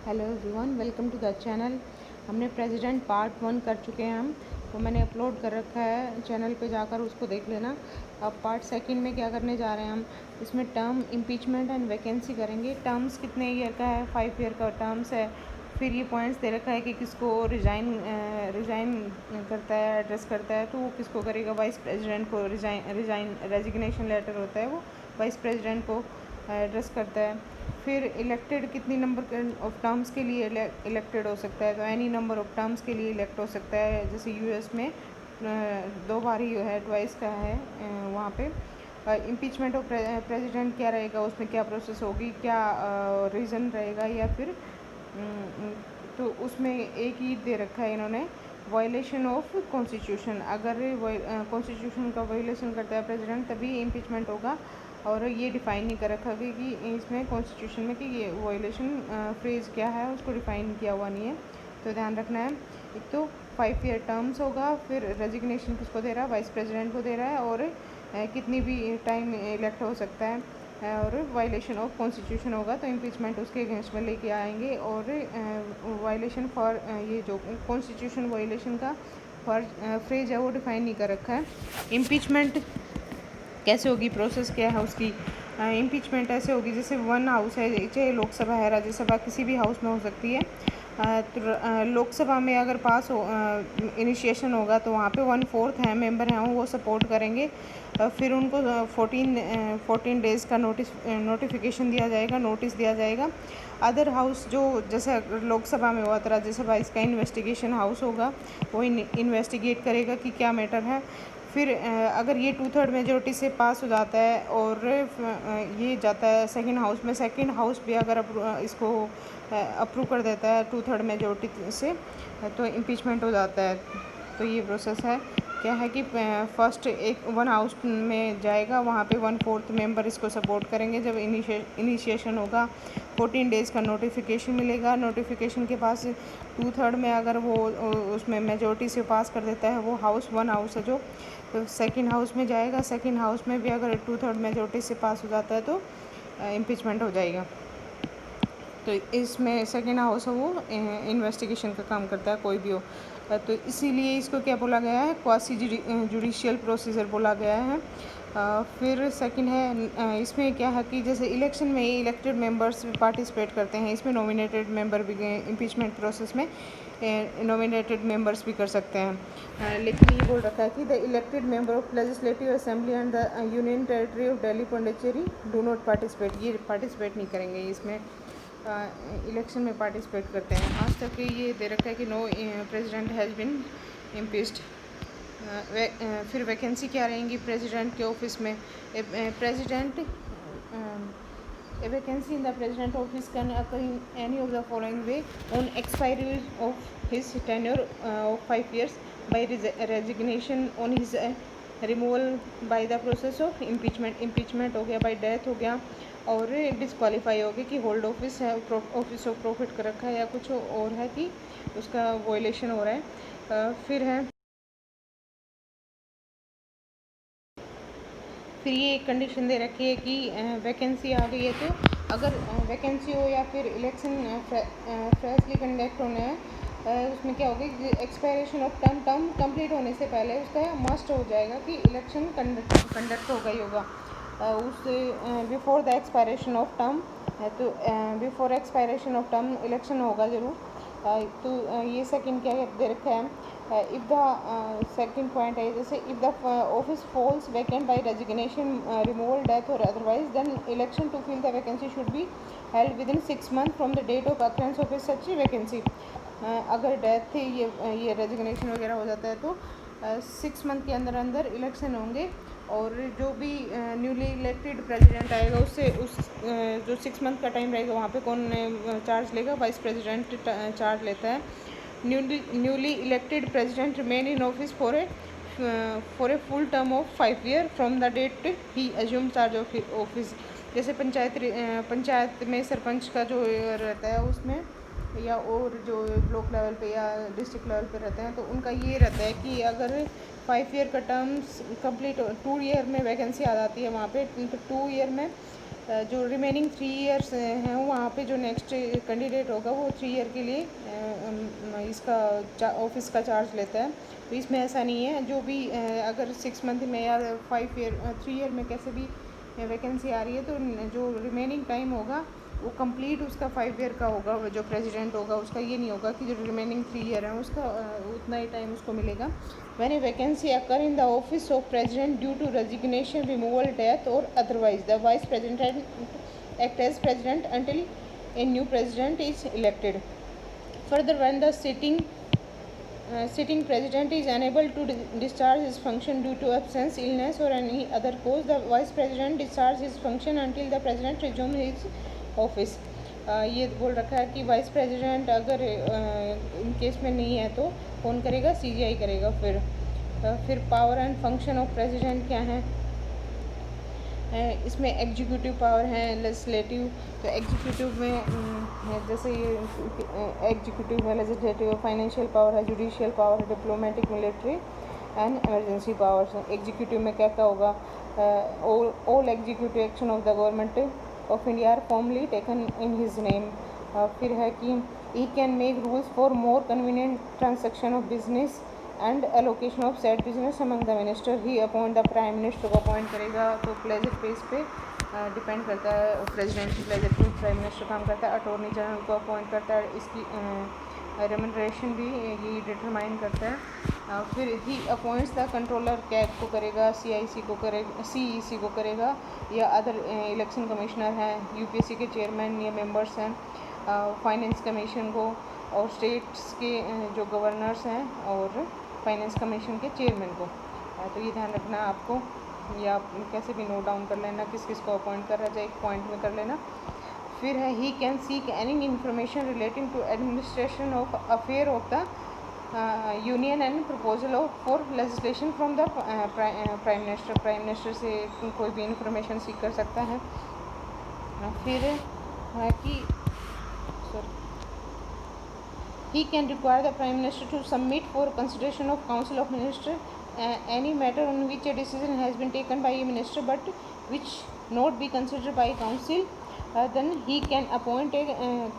Hello everyone, welcome to the channel. हमने president part 1 कर चुके हैं हम, तो मैंने अपलोड कर रखा है चैनल पे, जाकर उसको देख लेना। अब पार्ट सेकंड में क्या करने जा रहे हैं हम, इसमें टर्म इम्पीचमेंट एंड वैकेंसी करेंगे। टर्म्स कितने ईयर का है? 5 ईयर का टर्म्स है। फिर ये पॉइंट्स दे रखा है कि किसको रिज़ाइन करता है, एड्रेस करता है, तो वो किसको करेगा? वाइस प्रेसिडेंट को रेजिग्नेशन लेटर होता है, वो वाइस प्रेसिडेंट को एड्रेस करता है। फिर इलेक्टेड कितनी नंबर ऑफ टर्म्स के लिए इलेक्टेड हो सकता है? तो एनी नंबर ऑफ टर्म्स के लिए इलेक्ट हो सकता है। जैसे यूएस में 2 बार ही है, ट्वाइस का है वहाँ पे। इम्पीचमेंट ऑफ प्रेसिडेंट क्या रहेगा, उसमें क्या प्रोसेस होगी, क्या रीज़न रहेगा, या फिर तो उसमें एक ही दे रखा है इन्होंने, वायलेशन ऑफ कॉन्स्टिट्यूशन। अगर कॉन्स्टिट्यूशन का वायलेशन करता है प्रेसिडेंट तभी इम्पीचमेंट होगा। और ये डिफ़ाइन नहीं कर रखा कि इसमें कॉन्स्टिट्यूशन में कि ये वायलेशन फ्रेज क्या है, उसको डिफ़ाइन किया हुआ नहीं है, तो ध्यान रखना है। एक तो 5 ईयर टर्म्स होगा, फिर रेजिग्नेशन किसको दे रहा है? वाइस प्रेसिडेंट को दे रहा है, और कितनी भी टाइम इलेक्ट हो सकता है, और वायलेशन ऑफ कॉन्स्टिट्यूशन होगा तो इम्पीचमेंट उसके अगेंस्ट में लेके आएंगे। और वायलेशन फॉर ये जो कॉन्स्टिट्यूशन वायलेशन का फॉर फ्रेज है वो डिफ़ाइन नहीं कर रखा है। इम्पीचमेंट कैसे होगी, प्रोसेस क्या है उसकी? इम्पीचमेंट ऐसे होगी जैसे वन हाउस है, चाहे लोकसभा है, राज्यसभा, किसी भी हाउस में हो सकती है। तो लोकसभा में अगर पास हो इनिशिएशन होगा तो वहाँ पे 1/4 है मेंबर हैं वो सपोर्ट करेंगे। फिर उनको 14 डेज़ का नोटिफिकेशन दिया जाएगा, नोटिस दिया जाएगा। अदर हाउस जो जैसे लोकसभा में हुआ तो राज्यसभा इसका इन्वेस्टिगेशन हाउस होगा, वो इन्वेस्टिगेट करेगा कि क्या मैटर है। फिर अगर ये 2/3 मेजोरिटी से पास हो जाता है और ये जाता है सेकंड हाउस में, सेकंड हाउस भी अगर इसको अप्रूव कर देता है 2/3 मेजोरिटी से, तो इम्पीचमेंट हो जाता है। तो ये प्रोसेस है। क्या है कि फर्स्ट एक वन हाउस में जाएगा, वहाँ पे 1/4 मेंबर इसको सपोर्ट करेंगे। जब इनिशिएशन होगा 14 डेज़ का नोटिफिकेशन मिलेगा। नोटिफिकेशन के पास 2/3 में अगर वो उसमें मेजोरिटी से पास कर देता है, वो हाउस वन हाउस है जो, तो सेकंड हाउस में जाएगा। सेकंड हाउस में भी अगर 2/3 मेजोरिटी से पास हो जाता है तो इम्पीचमेंट हो जाएगा। तो इसमें सेकेंड हाउस है वो इन्वेस्टिगेशन का काम करता है, कोई भी हो। तो इसीलिए इसको क्या बोला गया है? क्वासी जुडिशियल प्रोसीजर बोला गया है। फिर सेकंड है, इसमें क्या है कि जैसे इलेक्शन में ही इलेक्टेड मेंबर्स पार्टिसिपेट करते हैं, इसमें नॉमिनेटेड मेंबर भी इम्पीचमेंट प्रोसेस में नॉमिनेटेड मेंबर्स भी कर सकते हैं। लेकिन ये बोल रखा है कि the elected member of legislative assembly and the union territory of Delhi Pondicherry do not participate, ये पार्टिसिपेट नहीं करेंगे इसमें, इलेक्शन में पार्टिसिपेट करते हैं। आज तक ये दे रखा है कि no president has been impeached. फिर वैकेंसी क्या रहेंगी प्रेसिडेंट के ऑफिस में? President A vacancy in the president office can occur in any of the following way: on expiry of his tenure of 5 years, by resignation, on his removal, by the process of impeachment हो गया, by death हो गया, और disqualify हो गया कि hold office है, office of profit कर रखा है, या कुछ और है कि उसका वॉयलेशन हो रहा है। फिर है, फिर ये एक कंडीशन दे रखी है कि वैकेंसी आ गई है, तो अगर वैकेंसी हो या फिर इलेक्शन फ्रेशली कंडक्ट होना है, उसमें क्या होगा कि एक्सपायरेशन ऑफ टर्म कंप्लीट होने से पहले उसका मस्ट हो जाएगा कि इलेक्शन कंडक्ट होगा ही होगा। उस before the expiration of term, तो before expiration of term election होगा ज़रूर। तो ये सेकंड क्या दे रखा है? इफ़ द सेकंड पॉइंट है जैसे if the office falls vacant by resignation, removal, death और otherwise, then election to fill the vacancy should be held within 6 month from the date of occurrence of such vacancy. अगर death थी, ये resignation वगैरह हो जाता है तो 6 month के अंदर अंदर इलेक्शन होंगे, और जो भी न्यूली इलेक्टेड प्रेसिडेंट आएगा उससे जो 6 मंथ का टाइम रहेगा वहाँ पे कौन चार्ज लेगा? वाइस प्रेसिडेंट चार्ज लेता है। Newly elected president remain in office for a full term of 5 year from the date he assume charge of office. जैसे पंचायत में सरपंच का जो रहता है उसमें, या और जो ब्लॉक लेवल पे या डिस्ट्रिक्ट लेवल पे रहते हैं, तो उनका ये रहता है कि अगर 5 ईयर का टर्म्स कंप्लीट 2 ईयर में वैकेंसी आ जाती है वहाँ पे, तो 2 ईयर में जो रिमेनिंग 3 ईयर्स हैं वहाँ पे जो नेक्स्ट कैंडिडेट होगा वो 3 ईयर के लिए इसका ऑफिस का चार्ज लेता है। तो इसमें ऐसा नहीं है, जो भी अगर 6 मंथ में या 5 ईयर 3 ईयर में कैसे भी वैकेंसी आ रही है, तो जो रिमेनिंग टाइम होगा वो कंप्लीट उसका 5 ईयर का होगा। जो प्रेसिडेंट होगा उसका ये नहीं होगा कि जो रिमेनिंग 3 ईयर है उसका उतना ही टाइम उसको मिलेगा। When a vacancy occur in the office of president due to resignation, removal, death और otherwise, the vice president act as president until a new president is elected. Further, when the sitting president is unable to discharge his function due to absence, illness or any other cause, the vice president discharges his function until the president resumes his office. ये बोल रखा है कि vice president अगर in case में नहीं है तो कौन करेगा, सीजीआई करेगा। फिर power and function of president क्या है, इसमें एग्जीक्यूटिव पावर है, लेजिस्लेटिव। तो एग्जीक्यूटिव में जैसे ये एग्जीक्यूटिव है, लेजिस्लेटिव, फाइनेंशियल पावर है, जुडिशियल पावर है, diplomatic, military and emergency powers. Executive में क्या क्या होगा, all executive action of the government of India are formally taken in his name. फिर है कि he can make rules for more convenient transaction of business and allocation of set business among the minister. He appoint the prime minister को appoint करेगा। तो pleasure base पे depend करता है, president की प्लेजर पे प्राइम मिनिस्टर काम करता है। अटॉर्नी जनरल को अपॉइंट करता है, इसकी रेमुनरेशन भी ये डिटरमाइन करता है। फिर ही अपॉइंट्स द कंट्रोलर, कैग को करेगा, सीआईसी को करेगा, सीईसी को करेगा, या अदर इलेक्शन कमिश्नर हैं, यूपीएससी के चेयरमैन या मेंबर्स हैं, फाइनेंस कमीशन को, और स्टेट्स के जो गवर्नर्स हैं और फाइनेंस कमीशन के चेयरमैन को। तो ये ध्यान रखना आपको, या आप कैसे भी नोट डाउन कर लेना किस किस को अपॉइंट कर रहा है, एक पॉइंट में कर लेना। फिर है he can seek any information relating to administration of affair of the union and proposal of for legislation from the prime minister. Prime minister से कोई भी इंफॉर्मेशन सीख कर सकता है। फिर है कि he can require the prime minister to submit for consideration of council of minister any matter on which a decision has been taken by a minister but which not be considered by council. Then he can appoint a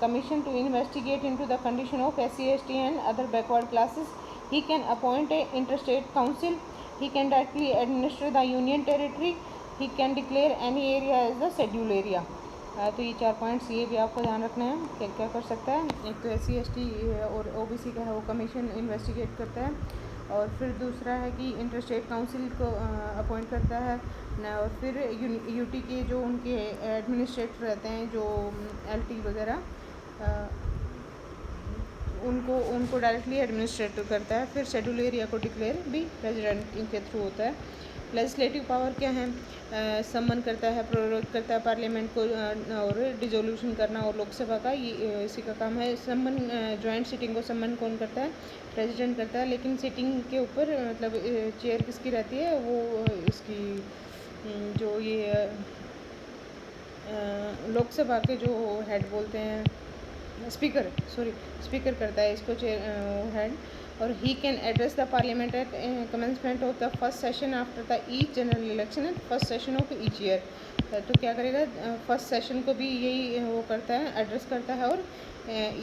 commission to investigate into the condition of SC, ST and other backward classes. He can appoint a interstate council. He can directly administer the union territory. He can declare any area as the scheduled area. तो ये 4 points ये भी आपको ध्यान रखना है क्या क्या कर सकता है। एक तो SC, ST और OBC का है वो कमीशन इन्वेस्टिगेट करता है, और फिर दूसरा है कि इंटरस्टेट काउंसिल को अपॉइंट करता है ना, और फिर यूटी के जो उनके एडमिनिस्ट्रेटर रहते हैं, जो LT वगैरह, उनको डायरेक्टली एडमिनिस्ट्रेटर करता है। फिर शेड्यूल एरिया को डिक्लेयर भी प्रेसिडेंट के थ्रू होता है। लेजिस्लेटिव पावर क्या है, सम्मन करता है, प्रोरोग करता है पार्लियामेंट को, और डिसोल्यूशन करना, और लोकसभा का ये इसी का काम है। सम्मन जॉइंट सिटिंग को सम्मन कौन करता है, प्रेसिडेंट करता है, लेकिन सिटिंग के ऊपर मतलब चेयर किसकी रहती है, वो इसकी जो ये लोकसभा के जो हेड बोलते हैं, स्पीकर करता है इसको, चेयर हेड। और he can address the parliament at commencement of the first session after the each general election and first session of each year. तो क्या करेगा, फर्स्ट सेशन को भी यही वो करता है, एड्रेस करता है, और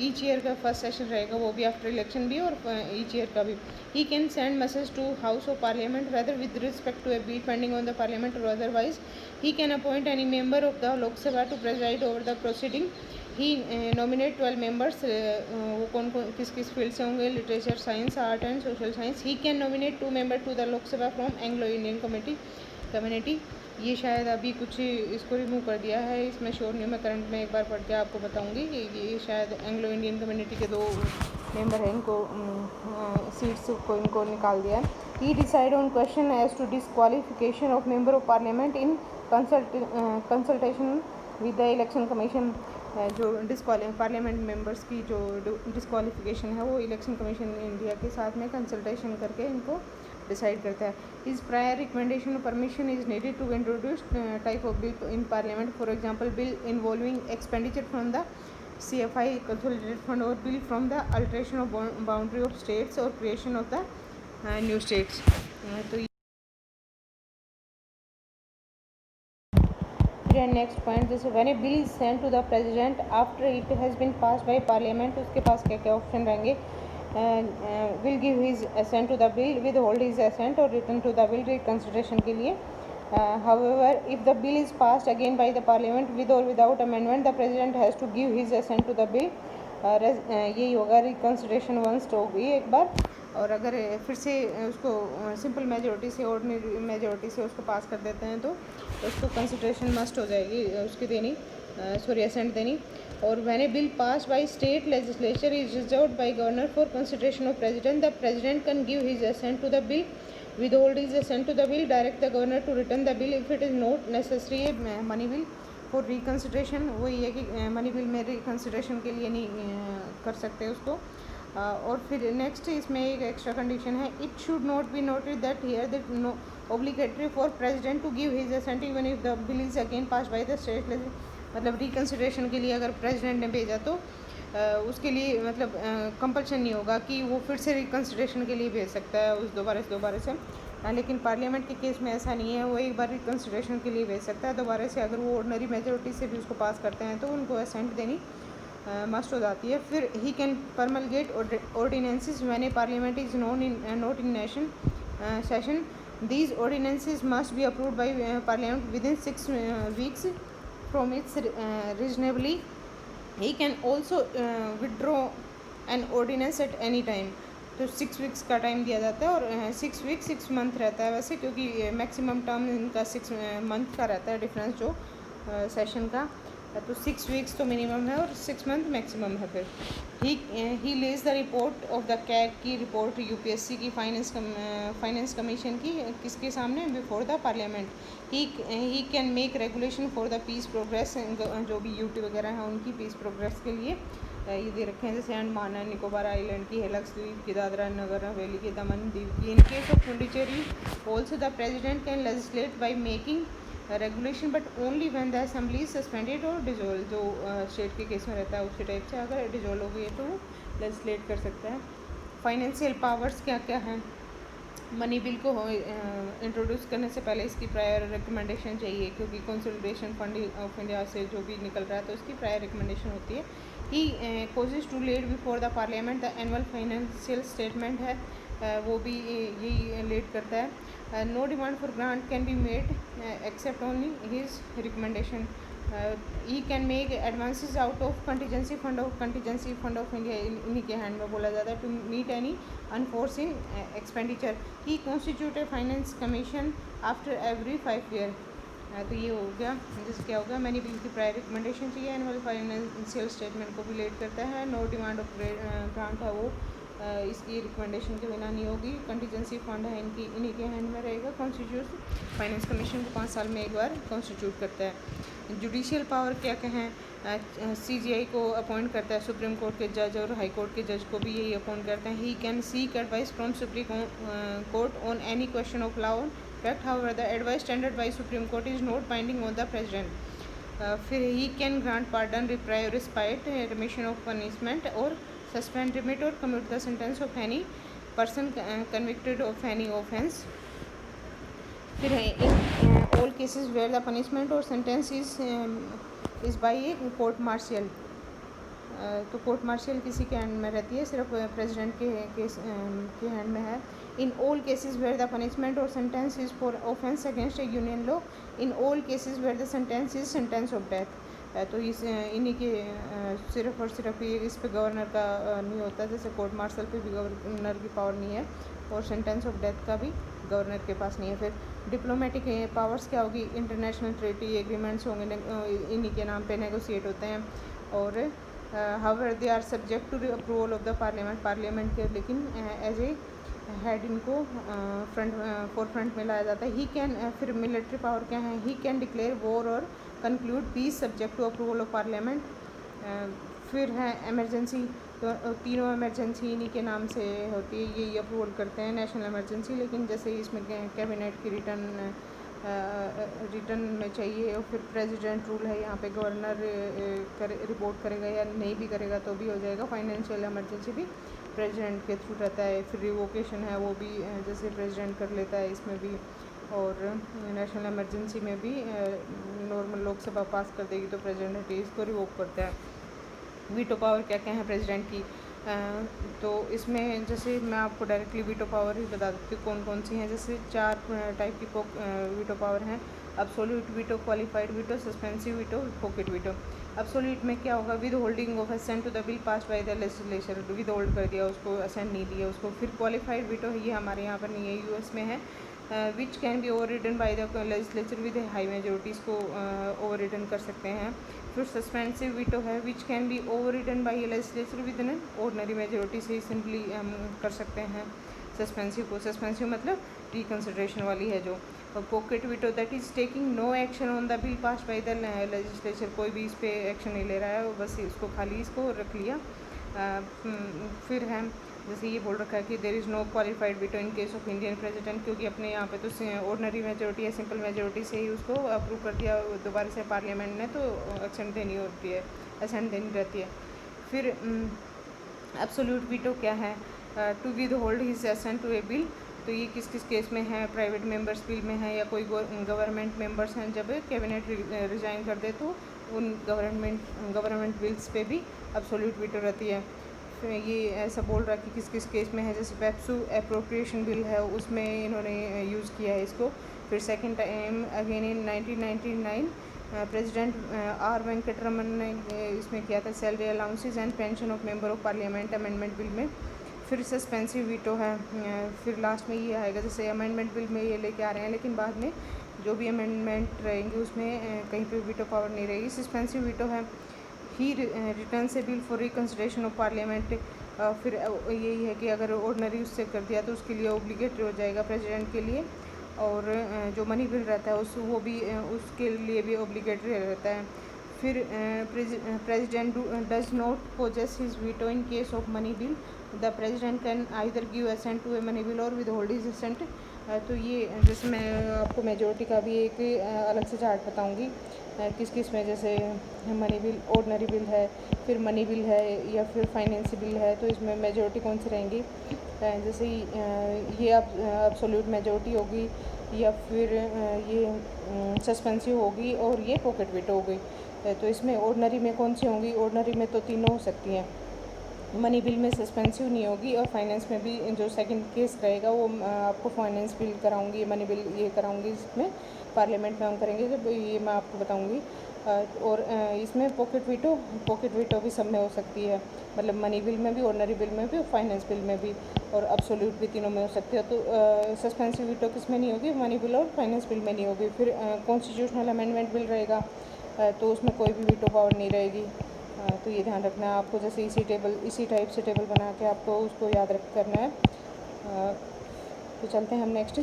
ईच ईयर का फर्स्ट सेशन रहेगा वो भी आफ्टर इलेक्शन भी, और ईच ईयर का भी। He can send message to house of parliament whether with respect to a bill pending on the parliament और otherwise. He can appoint any member of the Lok Sabha to preside over the proceeding. He nominate 12 members, वो कौन कौन किस किस field से होंगे, literature, science, art and social science. He can nominate 2 member to the Lok Sabha from Anglo Indian community. ये शायद अभी कुछ इसको रिमूव कर दिया है, इसमें श्योर नहीं, मैं करंट में एक बार पढ़ के आपको बताऊंगी कि ये शायद एंग्लो इंडियन कम्युनिटी के 2 मेंबर हैं, इनको सीट्स को इनको निकाल दिया है। He decide on question as to disqualification of member of parliament in consultation with the election commission. जो पार्लियामेंट मेंबर्स की जो डिसक्वालिफिकेशन है वो इलेक्शन कमीशन इंडिया के साथ में कंसल्टेशन करके इनको डिसाइड करता है। इज प्रायर रिकमेंडेशन और permission is needed to introduce type of bill in parliament, for example bill involving expenditure from the CFI consolidated fund, और bill from the alteration of boundary of states और creation of the new states. तो next point, जैसे when a bill is sent to the president after it has been pass by parliament, उसके पास क्या क्या option रहेंगे। Will give his assent to the bill, withhold his assent और return to the bill reconsideration के लिए। However if the bill is passed again by the parliament with और without amendment, the president has to give his assent to the bill. यही होगा, reconsideration once हो गई एक बार, और अगर फिर से उसको सिंपल मेजोरिटी से, ऑर्डिनरी मेजोरिटी से उसको पास कर देते हैं तो उसको कंसिडरेशन मस्ट हो जाएगी उसकी देनी, सॉरी असेंट देनी। और when a bill pass by state legislature is reserved by governor for consideration of president, the president can give his assent to the bill, withhold his assent to the bill, direct the governor to return the bill if it is not necessary money bill for reconsideration. वही है कि money bill में reconsideration के लिए नहीं कर सकते उसको। और फिर नेक्स्ट इसमें एक एक्स्ट्रा कंडीशन है, it should not be noted that here that no obligatory for president to give his assent even if the bill is again pass by the state. मतलब रिकन्सिडरेशन के लिए अगर प्रेसिडेंट ने भेजा तो उसके लिए मतलब कंपल्शन नहीं होगा कि वो फिर से रिकन्सिडरेशन के लिए भेज सकता है उस दोबारा से। लेकिन पार्लियामेंट के केस में ऐसा नहीं है, वो एक बार रिकन्सिडरेशन के लिए भेज सकता है दोबारा से। अगर वो ऑर्डिनरी मेजोरिटी से भी उसको पास करते हैं तो उनको असेंट देनी मस्ट हो जाती है। फिर he can promulgate ordinances when a parliament is not in nation session, these ordinances must be approved by parliament within 6 weeks from its reassembly. He can also withdraw an ordinance at any time. तो 6 weeks का time दिया जाता है, और 6 week 6 month रहता है वैसे, क्योंकि मैक्सिमम टर्म इनका 6 मंथ का रहता है डिफरेंस जो सेशन का। तो 6 वीक्स तो मिनिमम है और 6 मंथ मैक्सिमम है। फिर he lays the report of the CAG की रिपोर्ट यूपीएससी की फाइनेंस कमीशन की किसके सामने, before the parliament. He can make regulation for the peace progress, जो भी यूटी वगैरह हैं उनकी पीस प्रोग्रेस के लिए ये दे रखे हैं, जैसे अंडमान एंड निकोबार आइलैंड की, लक्षद्वीप की, दादरा नगर हवेली की, दमन दीव की। इन case of Puducherry also the president can legislate by making regulation but only when the assembly suspended और डिजोल्व। जो स्टेट के केस में रहता है उसी टाइप से, अगर डिजोल्व हो गई तो लेजिस्लेट कर सकता है। फाइनेंशियल पावर्स क्या क्या हैं, मनी बिल को इंट्रोड्यूस करने से पहले इसकी प्रायर रिकमेंडेशन चाहिए, क्योंकि कंसोलिडेशन फंड ऑफ इंडिया से जो भी निकल रहा है तो उसकी प्रायर रिकमेंडेशन होती है। He causes to laid before the parliament the annual financial statement है, वो भी यही लेट करता है। No demand for grant can be made except only his recommendation. He can make advances out of contingency fund of India, इन्हीं के hand में बोला जाता है। To meet any unforeseen expenditure, he constitute a finance commission after every 5 year. तो ये हो गया, जैसे क्या होगा, मनी बिल की प्रायर रिकमेंडेशन चाहिए, एनुअल फाइनेंशियल स्टेटमेंट को भी लेट करता है। नो डिमांड ऑफ ग्रांट है वो इसकी रिकमेंडेशन के बिना नहीं होगी। कंटीजेंसी फंड है इन्हीं के हैंड में रहेगा। कॉन्स्टिट्यूट फाइनेंस कमीशन को 5 साल में एक बार कॉन्स्टिट्यूट करता है। जुडिशियल पावर क्या कहें, सीजीआई को अपॉइंट करता है, सुप्रीम कोर्ट के जज और हाई कोर्ट के जज को भी यही अपॉइंट करते हैं। He can seek advice from supreme court on any question of law fact, however the advice tendered by supreme court is not binding on the president. फिर he can grant pardon, respite, remission of punishment और suspend, remit और commute the sentence of any person convicted of any offence. फिर in all cases where the punishment और sentence is by a court martial. तो court martial किसी के hand में रहती है, सिर्फ प्रेसिडेंट के हैंड में है। In all cases where the punishment और sentence is for offence against a union law, in all cases where the sentence is sentence of death. तो इस इन्हीं के सिर्फ और सिर्फ ये इस पे गवर्नर का नहीं होता, जैसे कोर्ट मार्शल पे भी गवर्नर की पावर नहीं है, और सेंटेंस ऑफ डेथ का भी गवर्नर के पास नहीं है। फिर डिप्लोमेटिक पावर्स क्या होगी, इंटरनेशनल ट्रीटी एग्रीमेंट्स होंगे, इन्हीं के नाम पे नेगोशिएट होते हैं। और however they are subject to approval of the parliament के, लेकिन एज ए हेड इनको फ्रंट में लाया जाता है। ही कैन, फिर मिलिट्री पावर क्या है, ही कैन डिक्लेयर वॉर और conclude peace subject to approval of parliament. फिर है इमरजेंसी, तो तीनों इमरजेंसी इन्हीं के नाम से होती है, यही अप्रूवल करते हैं नेशनल इमरजेंसी। लेकिन जैसे इसमें कैबिनेट की रिटर्न में चाहिए, और फिर प्रेसिडेंट रूल है, यहाँ पे गवर्नर रिपोर्ट करेगा या नहीं भी करेगा तो भी हो जाएगा। फाइनेंशियल इमरजेंसी भी प्रेसिडेंट के थ्रू रहता है। फिर रिवोकेशन है वो भी जैसे प्रेसिडेंट कर लेता है, इसमें भी और नेशनल इमरजेंसी में भी नॉर्मल लोकसभा पास कर देगी तो प्रेसिडेंट इसको रिवोक करता है। वीटो पावर क्या क्या है प्रेसिडेंट की, तो इसमें जैसे मैं आपको डायरेक्टली वीटो पावर ही बता देती हूँ कौन कौन सी हैं। जैसे 4 टाइप की वीटो पावर हैं: absolute veto, qualified veto, suspensive veto, pocket veto. Absolute में क्या होगा, withholding of assent to the bill pass by the legislature, withhold कर दिया उसको, असेंट नहीं दिया उसको। फिर क्वालिफाइड वीटो है, ये हमारे यहाँ पर नहीं है, यूएस में है। Which can be overridden by the legislature with high majority, इसको ओवर रिटन कर सकते हैं। फिर सस्पेंसिव वीटो है, which can be overridden by legislature with an ordinary majority, से सिंपली कर सकते हैं सस्पेंसिव को। सस्पेंसिव मतलब रिकन्सिडरेशन वाली है जो। और pocket veto that is taking no action on the bill pass by the legislature, कोई भी इस पर एक्शन नहीं ले रहा है, बस इसको खाली इसको रख लिया। फिर है जैसे ये बोल रखा है कि there is no qualified veto in case of Indian president, क्योंकि अपने यहाँ पे तो ऑर्डनरी मेजोरिटी या सिंपल मेजोरिटी से ही उसको अप्रूव कर दिया दोबारा से पार्लियामेंट ने, तो असेंट देनी होती है, असेंट देनी रहती है। फिर एब्सोल्यूट वीटो क्या है, to withhold his assent to a bill, तो ये किस किस केस में है, प्राइवेट मेंबर्स बिल में है या कोई गवर्नमेंट मेंबर्स हैं जब कैबिनेट रिजाइन कर दे तो उन गवर्नमेंट बिल्स पे भी एब्सोल्यूट वीटो रहती है। फिर ये ऐसा बोल रहा है कि किस किस केस में है, जैसे पेप्सू अप्रोप्रिएशन बिल है उसमें इन्होंने यूज़ किया है इसको। फिर second time again in 1999 president R Venkataraman ने इसमें किया था, salary allowances and pension of member of parliament amendment bill में। फिर सस्पेंसिव वीटो है, फिर लास्ट में ये आएगा, जैसे अमेंडमेंट बिल में ये लेके आ रहे हैं लेकिन बाद में जो भी अमेंडमेंट रहेंगे उसमें कहीं पे वीटो पावर नहीं रहेगी। सस्पेंसिव वीटो है, ही रिटर्न से bill for reconsideration of parliament. फिर यही है कि अगर ऑर्डनरी उससे कर दिया तो उसके लिए ओब्लिगेटरी हो जाएगा प्रेसिडेंट के लिए, और जो मनी बिल रहता है उस वो भी उसके लिए भी ओब्लिगेटरी रहता है। फिर president does not possess his veto in case of money bill, the president can either give assent to a money bill और विद होल्ड हिज असेंट। तो ये जैसे मैं आपको मेजोरिटी का भी एक अलग से चार्ट बताऊंगी किस किस में, जैसे मनी बिल, ऑर्डनरी बिल है, फिर मनी बिल है या फिर फाइनेंस बिल है, तो इसमें मेजोरिटी कौन सी रहेंगी। जैसे ये एब्सोल्यूट मेजोरिटी होगी या फिर ये सस्पेंसिव होगी और ये पॉकेट वीटो हो गई। तो इसमें ऑर्डनरी में कौन सी होंगी, ऑर्डनरी में तो तीनों हो सकती हैं, मनी बिल में सस्पेंसिव नहीं होगी, और फाइनेंस में भी जो सेकंड केस रहेगा वो आपको फाइनेंस बिल कराऊंगी, मनी बिल ये कराऊंगी, इसमें पार्लियामेंट में हम करेंगे जब ये मैं आपको बताऊंगी। और इसमें पॉकेट वीटो भी सब में हो सकती है, मतलब मनी बिल में भी, ऑर्डनरी बिल में भी, फाइनेंस बिल में भी, और एब्सोल्यूट भी, तीनों में हो सकती है। तो सस्पेंसिव वीटो किस में नहीं होगी, मनी बिल और फाइनेंस बिल में नहीं होगी। फिर कॉन्स्टिट्यूशनल अमेंडमेंट बिल रहेगा तो उसमें कोई भी वीटो पावर नहीं रहेगी। तो ये ध्यान रखना है आपको, जैसे इसी टाइप से टेबल बना के आपको उसको याद रख करना है। तो चलते हैं हम नेक्स्ट।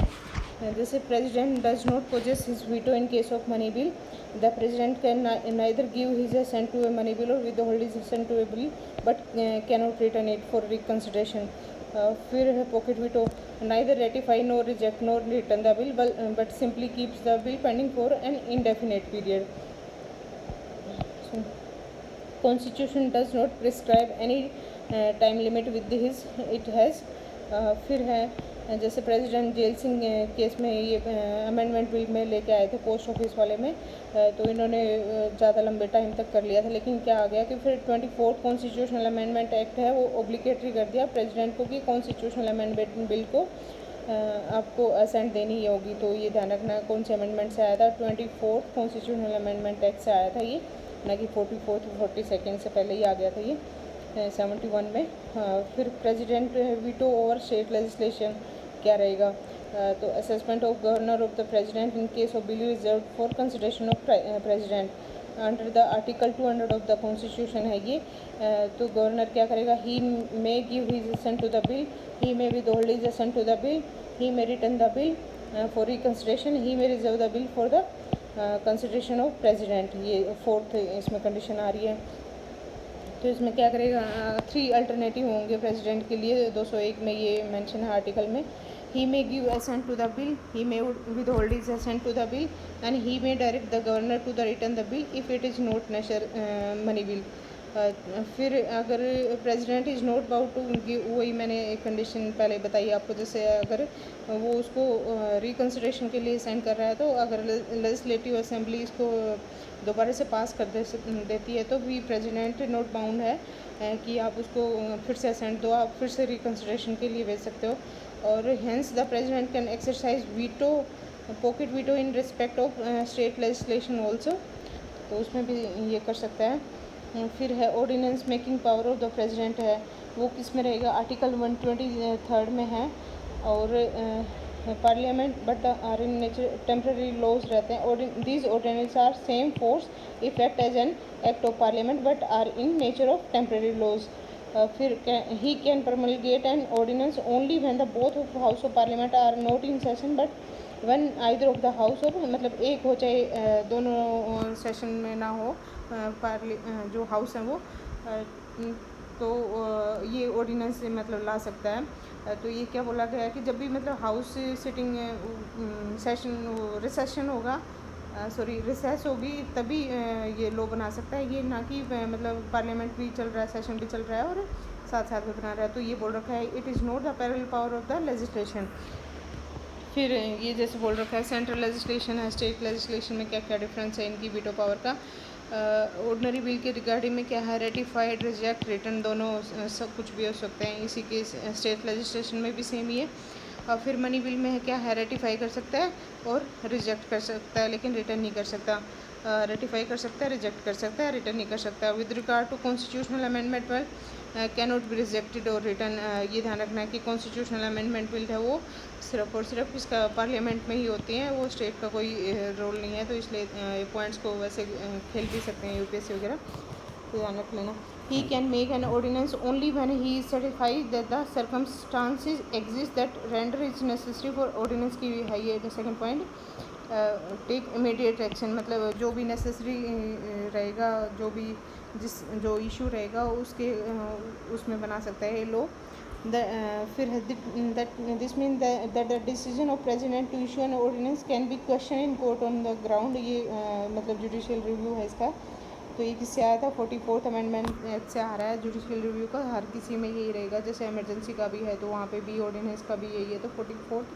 जैसे president does not possess his veto in case of money bill, the president can neither give his assent to a money bill और withhold his assent to a bill but cannot return it for reconsideration. फिर है pocket veto, neither ratify nor reject nor return the bill but simply keeps the bill pending for an indefinite period. Constitution does not prescribe any time limit with his it has। फिर है जैसे president jail Singh case में ये amendment bill में लेके आए थे post office वाले में, तो इन्होंने ज़्यादा लंबे टाइम तक कर लिया था, लेकिन क्या आ गया कि फिर 24th कॉन्स्टिट्यूशनल अमेंडमेंट एक्ट है वो ओब्लिगेटरी कर दिया प्रेसिडेंट को कि कॉन्स्टिट्यूशनल अमेंडमेंट बिल को आपको असेंट देनी ही होगी। तो ये ध्यान रखना कौन से अमेंडमेंट से आया था, 24th कॉन्स्टिट्यूशनल अमेंडमेंट एक्ट से आया था ये, ना कि 44th 42nd से पहले ही आ गया था ये 71 में। फिर president veto over state legislation क्या रहेगा, तो assessment of governor of the president in case of bill reserve for consideration of president under the article 200 of the constitution है ये। तो गवर्नर क्या करेगा, he may give his assent to the bill, he may withhold his assent to the bill, he may return the bill for reconsideration, he may reserve the bill for the consideration of president. ये 4th इसमें condition आ रही है। तो इसमें क्या करेगा, 3 alternative होंगे president के लिए, 201 में ये मेंशन है आर्टिकल में। He may give assent to the bill, he may withhold his assent to the bill and he may direct the governor to the return the bill if it is not nature money bill. फिर अगर president is not about to give, वही मैंने एक condition पहले बताई आपको, जैसे अगर वो उसको रिकन्सिडरेशन के लिए सेंड कर रहा है, तो अगर लेजिस्लेटिव असेंबली इसको दोबारा से पास कर देती है तो भी प्रेसिडेंट नॉट बाउंड है कि आप उसको फिर से असेंट दो, आप फिर से रिकन्सिडरेशन के लिए भेज सकते हो। और hence the president can exercise veto, pocket veto in respect of state legislation also, तो उसमें भी ये कर सकता है। फिर है ordinance making power of the president है, वो किस में रहेगा, आर्टिकल 123 में है। और parliament but are in nature temporary laws रहते हैं। These ordinance are same force effect as an act of parliament but are in nature of temporary laws. फिर he can promulgate an ordinance only when the both of house of parliament are not in session but one either of the house of, मतलब एक हो चाहे दोनों session में ना हो जो हाउस हैं वो, तो ये ऑर्डिनेंस मतलब ला सकता है। तो ये क्या बोला गया है कि जब भी मतलब हाउस सिटिंग सेशन रिसेशन होगा, सॉरी रिसेस होगी, तभी ये लॉ बना सकता है, ये ना कि मतलब पार्लियामेंट भी चल रहा है, सेशन भी चल रहा है और साथ साथ में बना रहा है। तो ये बोल रखा है it is not the parallel power of the legislation. फिर ये जैसे बोल रखा है सेंट्रल लेजिस्लेशन है, स्टेट लेजिस्लेशन में क्या क्या डिफरेंस है इनकी वीटो पावर का। ऑर्डिनरी बिल के रिगार्डिंग में क्या है, रेटिफाइड, रिजेक्ट, रिटर्न, दोनों सब कुछ भी हो सकते हैं। इसी के स्टेट लेजिस्लेशन में भी सेम ही है। और फिर मनी बिल में है क्या है, रेटिफाई कर सकता है और रिजेक्ट कर सकता है, लेकिन रिटर्न नहीं कर सकता। रेटिफाई कर सकता है, रिजेक्ट कर सकता है, रिटर्न नहीं कर सकता। With regard to constitutional amendment bill can not be rejected और रिटर्न, ये ध्यान रखना है कि कॉन्स्टिट्यूशनल अमेंडमेंट बिल है वो सिर्फ और सिर्फ इसका पार्लियामेंट में ही होती हैं, वो स्टेट का कोई रोल नहीं है। तो इसलिए पॉइंट्स को वैसे खेल भी सकते हैं यूपीएससी वगैरह, तो ध्यान रख लेना। He can make an ordinance only when he is certified that the circumstances exist that render is necessary for ordinance की है ये second point. Take immediate action, मतलब जो भी नेसेसरी रहेगा, जो इशू रहेगा उसके उसमें बना सकता है ये लो। फिर this mean that the decision of president to issue an ordinance can be question in court on the ground, ये मतलब जुडिशियल रिव्यू है इसका। तो ये किससे आया था, 44th अमेंडमेंट एक्ट से आ रहा है जुडिशियल रिव्यू का, हर किसी में यही रहेगा। जैसे इमरजेंसी का भी है तो वहाँ पे भी ऑर्डिनेंस का भी यही है। तो 44th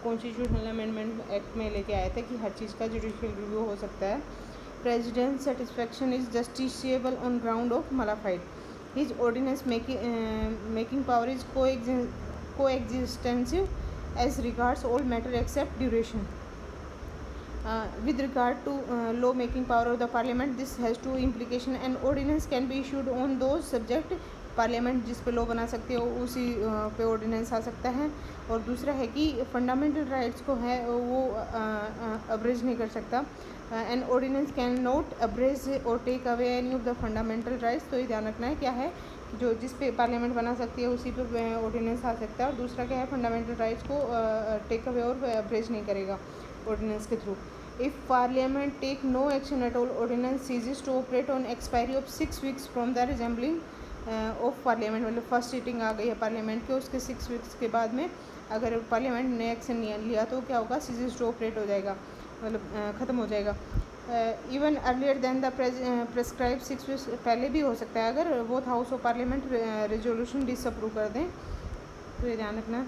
कॉन्स्टिट्यूशनल अमेंडमेंट एक्ट में लेके आए थे कि हर चीज़ का जुडिशियल रिव्यू हो सकता है। President satisfaction is justiciable on ground of mala fide, his ordinance making power is coextensive as regards all matter except duration. With regard to law making power of the parliament, this has two implication. An ordinance can be issued on those subject, parliament जिस पे law बना सकती है उसी पे ordinance आ सकता है। और दूसरा है कि फंडामेंटल राइट्स को है वो अब्रेज नहीं कर सकता। An ordinance can not abridge और take away any of the fundamental rights. तो ये ध्यान रखना है क्या है, जो जिस पे पार्लियामेंट बना सकती है उसी पे ऑर्डिनेंस आ सकता है। और दूसरा क्या है, फंडामेंटल राइट्स को टेक अवे और अब्रेज नहीं करेगा ऑर्डिनेंस के through. If parliament take no action at all, ordinance ceases to operate on expiry of 6 weeks from the reassembling of parliament, मतलब फर्स्ट सीटिंग आ गई है पार्लियामेंट के, उसके 6 weeks के बाद में अगर पार्लियामेंट ने एक्शन नहीं लिया तो क्या होगा, सीजेस टू ऑपरेट हो जाएगा, मतलब ख़त्म हो जाएगा। Even earlier than the prescribe 6 weeks, पहले भी हो सकता है अगर both house of parliament resolution disapprove कर दें, तो ये ध्यान रखना।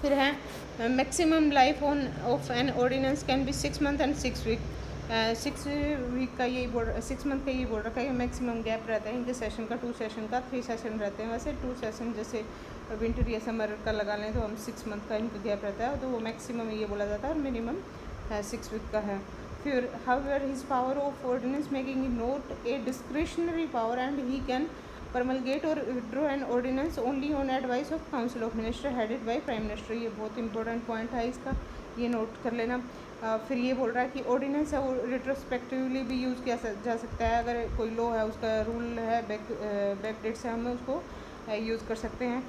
फिर है maximum life on of an ordinance can be 6 months and 6 weeks। 6 week का यही बोल 6 month का यही बोल रखा है। मैक्सिमम गैप रहता है इनके सेशन का, 2 session का, 3 session रहते हैं वैसे। 2 session जैसे विंटर या समर का लगा लें तो हम 6 month का इनका गैप रहता है, तो वो मैक्सिमम ये बोला जाता है और मिनिमम 6 week का है। फिर however his power of ordinance making is not a discretionary power and he can promulgate or withdraw an ordinance only on advice of council of minister headed by prime minister। ये बहुत important point है इसका, ये note कर लेना। फिर ये बोल रहा है कि ऑर्डिनेंस है वो रिट्रोस्पेक्टिवली भी यूज़ किया जा सकता है। अगर कोई लॉ है उसका रूल है बैक डेट से हम उसको यूज़ कर सकते हैं।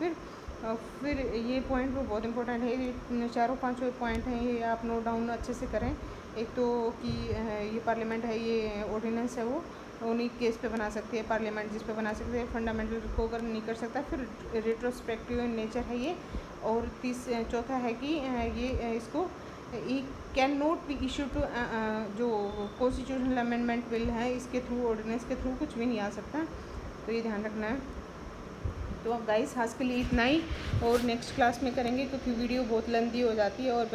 फिर ये पॉइंट वो बहुत इंपॉर्टेंट है, ये 4-5 पॉइंट हैं, ये आप नोट डाउन अच्छे से करें। एक तो कि ये पार्लियामेंट है, ये ऑर्डिनेंस है वो उन्हीं केस पे बना सकती है पार्लियामेंट, जिस पे बना सकते हैं, फंडामेंटल को अगर नहीं कर सकता। फिर रिट्रोस्पेक्टिव इन नेचर है ये। और चौथा है कि ये इसको can not be issue to, जो कॉन्स्टिट्यूशनल अमेंडमेंट बिल है इसके थ्रू, ऑर्डिनेंस के थ्रू कुछ भी नहीं आ सकता, तो ये ध्यान रखना है। तो अब गाइस आज के लिए इतना ही, और नेक्स्ट क्लास में करेंगे क्योंकि वीडियो बहुत लंबी हो जाती है और